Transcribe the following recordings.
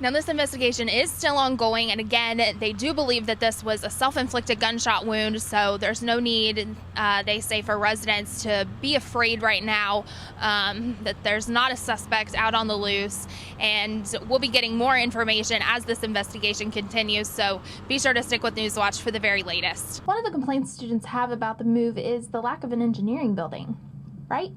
Now, this investigation is still ongoing, and again, they do believe that this was a self-inflicted gunshot wound, so there's no need, they say, for residents to be afraid right now, that there's not a suspect out on the loose, and we'll be getting more information as this investigation continues, so be sure to stick with Newswatch for the very latest. One of the complaints students have about the move is the lack of an engineering building, right?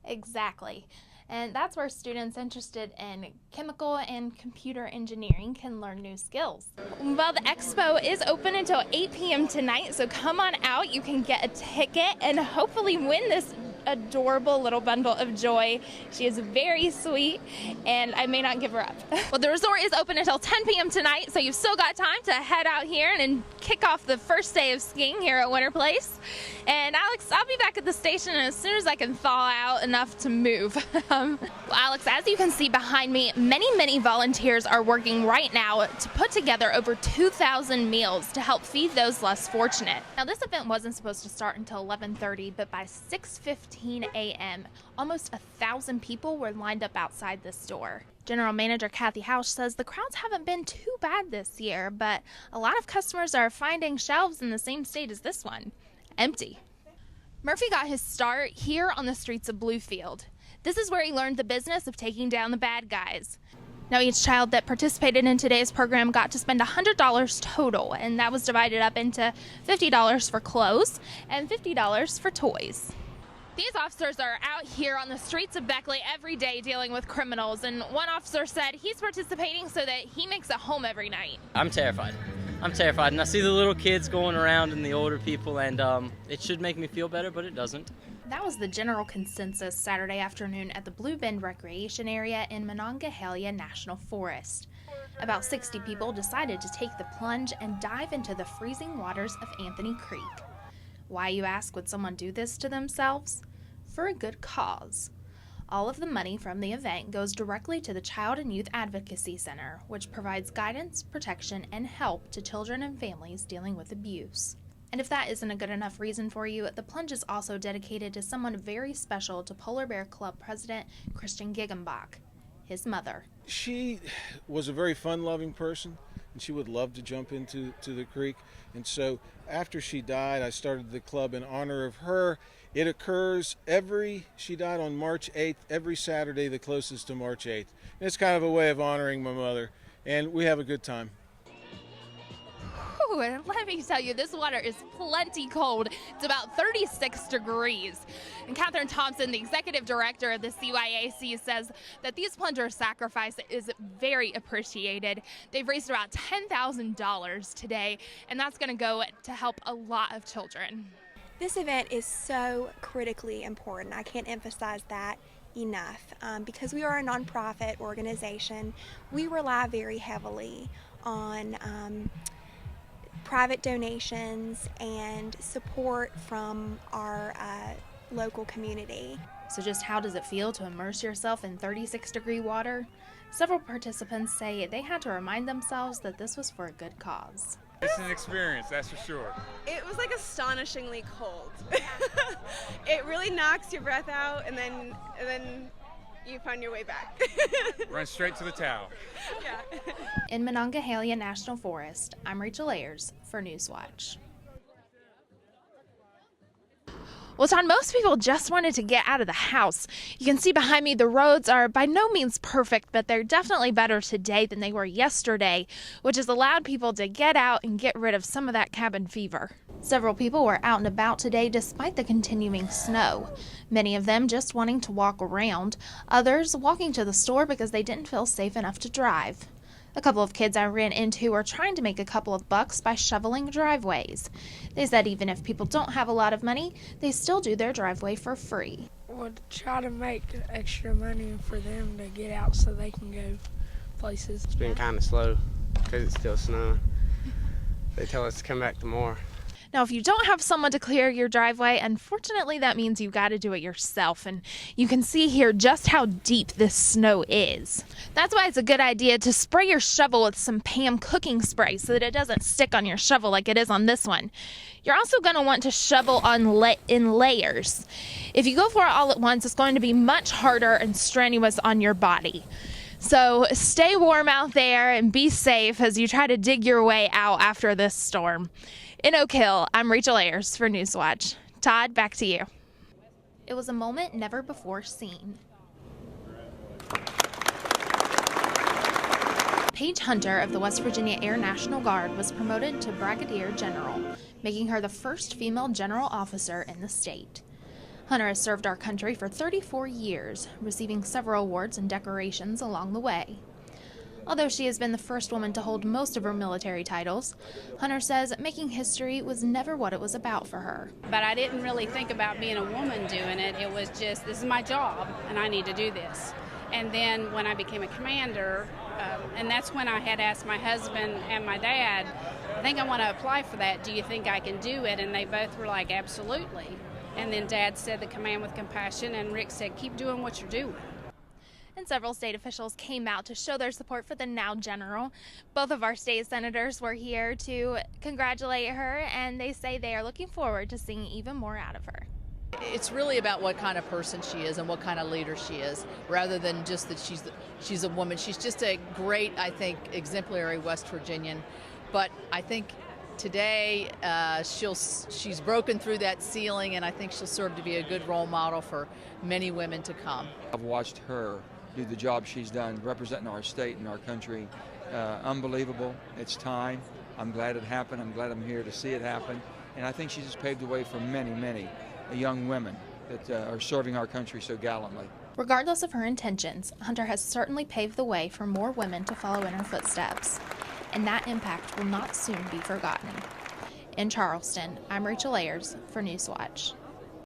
Exactly. And that's where students interested in chemical and computer engineering can learn new skills. Well, the expo is open until 8 p.m. tonight, so come on out. You can get a ticket and hopefully win this adorable little bundle of joy. She is very sweet, and I may not give her up. Well, the resort is open until 10 p.m. tonight, so you've still got time to head out here and kick off the first day of skiing here at Winter Place. And Alex, I'll be back at the station as soon as I can thaw out enough to move. Well, Alex, as you can see behind me, many volunteers are working right now to put together over 2,000 meals to help feed those less fortunate. Now, this event wasn't supposed to start until 11:30, but by 6:15 a.m., almost 1,000 people were lined up outside the store. General Manager Kathy Hausch says the crowds haven't been too bad this year, but a lot of customers are finding shelves in the same state as this one, empty. Murphy got his start here on the streets of Bluefield. This is where he learned the business of taking down the bad guys. Now, each child that participated in today's program got to spend $100 total, and that was divided up into $50 for clothes and $50 for toys. These officers are out here on the streets of Beckley every day dealing with criminals, and one officer said he's participating so that he makes it home every night. I'm terrified, and I see the little kids going around and the older people, and it should make me feel better, but it doesn't. That was the general consensus Saturday afternoon at the Blue Bend Recreation Area in Monongahela National Forest. About 60 people decided to take the plunge and dive into the freezing waters of Anthony Creek. Why, you ask, would someone do this to themselves? For a good cause. All of the money from the event goes directly to the Child and Youth Advocacy Center, which provides guidance, protection, and help to children and families dealing with abuse. And if that isn't a good enough reason for you, the plunge is also dedicated to someone very special to Polar Bear Club President Christian Giggenbach, his mother. She was a very fun-loving person, and she would love to jump into the creek. And so after she died, I started the club in honor of her. It occurs she died on March 8th, every Saturday the closest to March 8th. And it's kind of a way of honoring my mother, and we have a good time. And let me tell you, this water is plenty cold. It's about 36 degrees. And Catherine Thompson, the executive director of the CYAC, says that these plungers' sacrifice is very appreciated. They've raised about $10,000 today, and that's going to go to help a lot of children. This event is so critically important. I can't emphasize that enough. Because we are a nonprofit organization, we rely very heavily on private donations and support from our local community. So just how does it feel to immerse yourself in 36-degree water? Several participants say they had to remind themselves that this was for a good cause. It's an experience, that's for sure. It was like astonishingly cold. It really knocks your breath out, and then you find your way back. Run straight to the towel. Yeah. In Monongahela National Forest, I'm Rachel Ayers for Newswatch. Well, John, most people just wanted to get out of the house. You can see behind me the roads are by no means perfect, but they're definitely better today than they were yesterday, which has allowed people to get out and get rid of some of that cabin fever. Several people were out and about today despite the continuing snow, many of them just wanting to walk around, others walking to the store because they didn't feel safe enough to drive. A couple of kids I ran into are trying to make a couple of bucks by shoveling driveways. They said even if people don't have a lot of money, they still do their driveway for free. We'll try to make extra money for them to get out so they can go places. It's been kind of slow because it's still snowing. They tell us to come back tomorrow. Now, if you don't have someone to clear your driveway, unfortunately that means you got to do it yourself, and you can see here just how deep this snow is. That's why it's a good idea to spray your shovel with some Pam cooking spray so that it doesn't stick on your shovel like it is on this one. You're also going to want to shovel in layers. If you go for it all at once, it's going to be much harder and strenuous on your body. So stay warm out there and be safe as you try to dig your way out after this storm. In Oak Hill, I'm Rachel Ayers for Newswatch. Todd, back to you. It was a moment never before seen. Paige Hunter of the West Virginia Air National Guard was promoted to Brigadier General, making her the first female general officer in the state. Hunter has served our country for 34 years, receiving several awards and decorations along the way. Although she has been the first woman to hold most of her military titles, Hunter says making history was never what it was about for her. But I didn't really think about being a woman doing it. It was just, this is my job, and I need to do this. And then when I became a commander, and that's when I had asked my husband and my dad, I think I want to apply for that. Do you think I can do it? And they both were like, absolutely. And then Dad said the command with compassion, and Rick said, keep doing what you're doing. And several state officials came out to show their support for the now general. Both of our state senators were here to congratulate her, and they say they are looking forward to seeing even more out of her. It's really about what kind of person she is and what kind of leader she is, rather than just that she's a woman. She's just a great, I think, exemplary West Virginian. But I think today she's broken through that ceiling, and I think she'll serve to be a good role model for many women to come. I've watched her do the job she's done representing our state and our country. Unbelievable. It's time. I'm glad it happened. I'm glad I'm here to see it happen. And I think she's just paved the way for many, many young women that are serving our country so gallantly. Regardless of her intentions, Hunter has certainly paved the way for more women to follow in her footsteps. And that impact will not soon be forgotten. In Charleston, I'm Rachel Ayers for Newswatch.